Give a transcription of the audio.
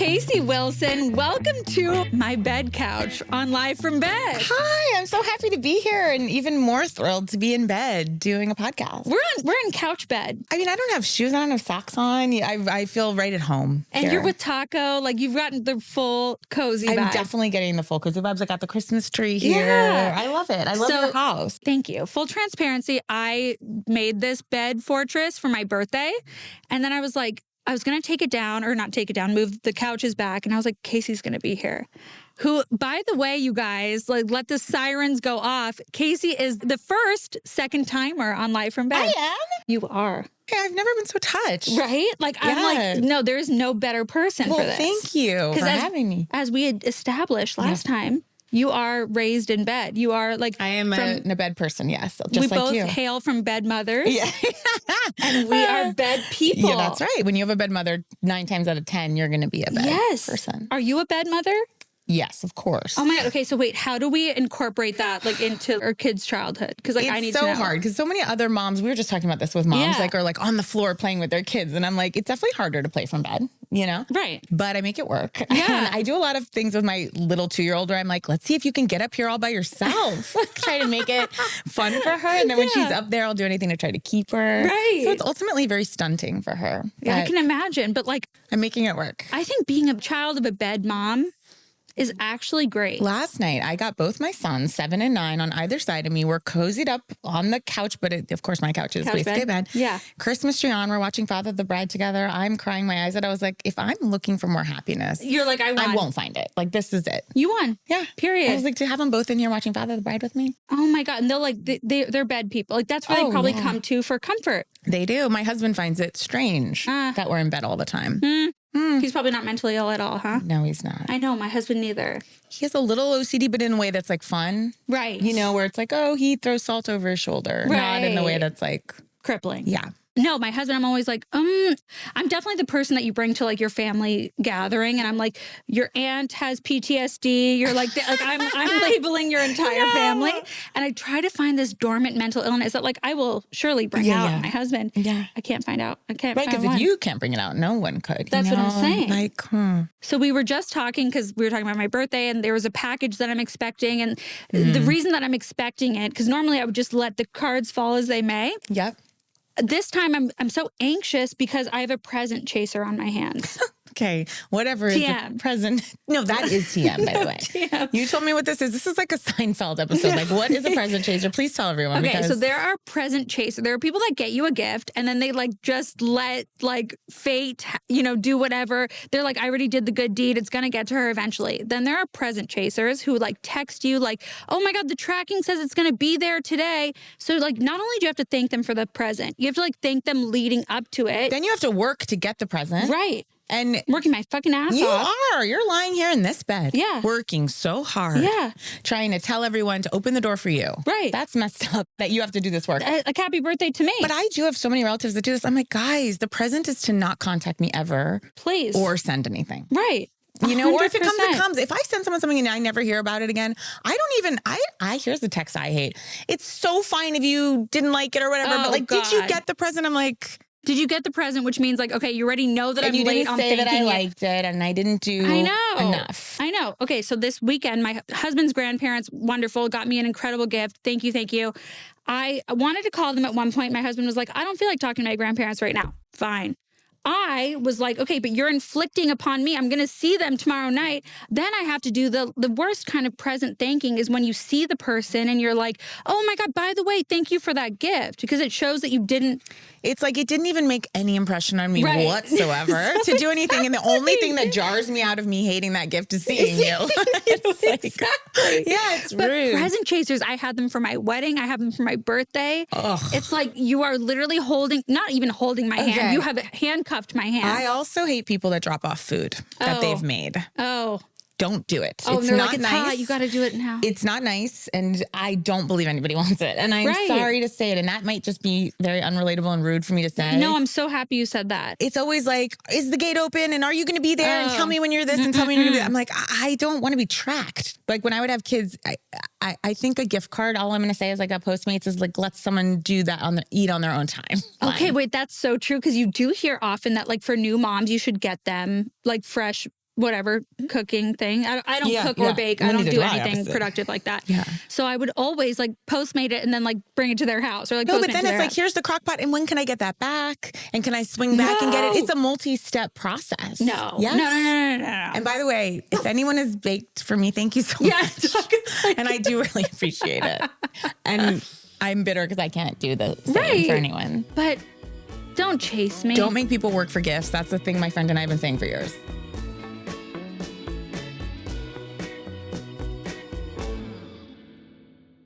Casey Wilson, welcome to my bed couch on Live from Bed. Hi, I'm so happy to be here and even more thrilled to be in bed doing a podcast. We're in couch bed. I mean, I don't have shoes, I don't have socks on. I feel right at home. And here. you're with Taco, like you've gotten the full cozy vibe. I'm definitely getting the full cozy vibes. I got the Christmas tree here. Yeah. I love it. I love your house. Thank you. Full transparency, I made this bed fortress for my birthday. And then I was like, I was going to take it down, or not take it down, move the couches back. And I was like, Casey's going to be here. Who, by the way, you guys, like, let the sirens go off. Casey is the second timer on Live from Bed. I am? You are. Hey, I've never been so touched. Right? Like, yeah. I'm like, no, there's no better person for this. Thank you for having me. As we had established last time, you are raised in bed. You are like... I am a bed person, yes. Just we like you. both hail from bed mothers. Yeah. And we are bed people. Yeah, that's right. When you have a bed mother, 9 times out of 10, you're going to be a bed person. Are you a bed mother? Yes, of course. Oh my God. Okay, so wait, how do we incorporate that like into our kids' childhood? Because like I need to know. It's so hard because so many other moms, we were just talking about this with moms, like are like on the floor playing with their kids. And I'm like, it's definitely harder to play from bed, you know? Right. But I make it work. Yeah. And I do a lot of things with my little 2-year-old where I'm like, let's see if you can get up here all by yourself. Try to make it fun for her. And then when she's up there, I'll do anything to try to keep her. Right. So it's ultimately very stunting for her. Yeah, I can imagine. But like, I'm making it work. I think being a child of a bed mom is actually great. Last night, I got both my sons, 7 and 9, on either side of me. We're cozied up on the couch, but of course my couch is basically a bed. Yeah. Christmas tree on. We're watching Father of the Bride together. I'm crying my eyes out. I was like, if I'm looking for more happiness, you're like, I won't find it. Like, this is it. You won. Yeah. Period. I was like, to have them both in here watching Father of the Bride with me. Oh my God. And they're like, they're bed people. Like, that's where they probably come to for comfort. They do. My husband finds it strange that we're in bed all the time. He's probably not mentally ill at all, huh? No, he's not. I know, my husband neither. He has a little OCD, but in a way that's like fun. Right. You know, where it's like, oh, he throws salt over his shoulder. Right. Not in the way that's like... crippling. Yeah. No, my husband, I'm always like, I'm definitely the person that you bring to like your family gathering. And I'm like, your aunt has PTSD. You're like, I'm labeling your entire family. And I try to find this dormant mental illness that like I will surely bring out my husband. Yeah. I can't find out. I can't find because if you can't bring it out, no one could. That's what I'm saying. Like, So we were just talking because we were talking about my birthday and there was a package that I'm expecting. And the reason that I'm expecting it, because normally I would just let the cards fall as they may. Yep. This time I'm so anxious because I have a present chaser on my hands. Okay, whatever is the present. No, that is TM, by the way. TM. You told me what this is. This is like a Seinfeld episode. Like, what is a present chaser? Please tell everyone. Okay, so there are present chasers. There are people that get you a gift and then they like just let like fate, do whatever. They're like, I already did the good deed. It's going to get to her eventually. Then there are present chasers who like text you like, oh my God, the tracking says it's going to be there today. So like, not only do you have to thank them for the present, you have to like thank them leading up to it. Then you have to work to get the present. Right. And working my fucking ass off. You are. You're lying here in this bed. Yeah. Working so hard. Yeah. Trying to tell everyone to open the door for you. Right. That's messed up that you have to do this work. Like, happy birthday to me. But I do have so many relatives that do this. I'm like, guys, the present is to not contact me ever. Please. Or send anything. Right. You know, 100%. or if it comes, it comes. If I send someone something and I never hear about it again, I don't even, here's the text I hate. It's so fine if you didn't like it or whatever, but like, did you get the present? I'm like... Did you get the present? Which means like, okay, you already know that I'm late on thanking you. You didn't say that I liked it and I didn't do enough. I know. Okay, so this weekend, my husband's grandparents, wonderful, got me an incredible gift. Thank you, thank you. I wanted to call them at one point. My husband was like, I don't feel like talking to my grandparents right now. Fine. I was like, okay, but you're inflicting upon me. I'm going to see them tomorrow night. Then I have to do the worst kind of present thanking is when you see the person and you're like, oh my God, by the way, thank you for that gift. Because it shows that you didn't. It's like it didn't even make any impression on me whatsoever to do anything. And the only thing that jars me out of me hating that gift is seeing you. It's like, exactly. Yeah, it's rude. Present chasers, I had them for my wedding. I have them for my birthday. Ugh. It's like you are literally not even holding my hand. You have handcuffed my hand. I also hate people that drop off food that they've made. Oh. Don't do it. Oh, it's not not like, it's nice. hot. You got to do it now. It's not nice, and I don't believe anybody wants it. And I'm sorry to say it, and that might just be very unrelatable and rude for me to say. No, I'm so happy you said that. It's always like, is the gate open? And are you going to be there? And tell me when you're this and tell me when you're going to be that. I'm like, I don't want to be tracked. Like when I would have kids, I think a gift card, all I'm going to say is like a Postmates is like, let someone do that eat on their own time. Okay, wait, that's so true. Because you do hear often that like for new moms, you should get them like fresh whatever cooking thing. I don't cook or bake. I don't do anything productive like that. Yeah. So I would always like Postmate it and then like bring it to their house or like no, Postmate but then it's like, here's the crock pot. And when can I get that back? And can I swing back and get it? It's a multi-step process. No. Yes? No. And by the way, if anyone has baked for me, thank you so much. And I do really appreciate it. And I'm bitter because I can't do the same for anyone. But don't chase me. Don't make people work for gifts. That's the thing my friend and I have been saying for years.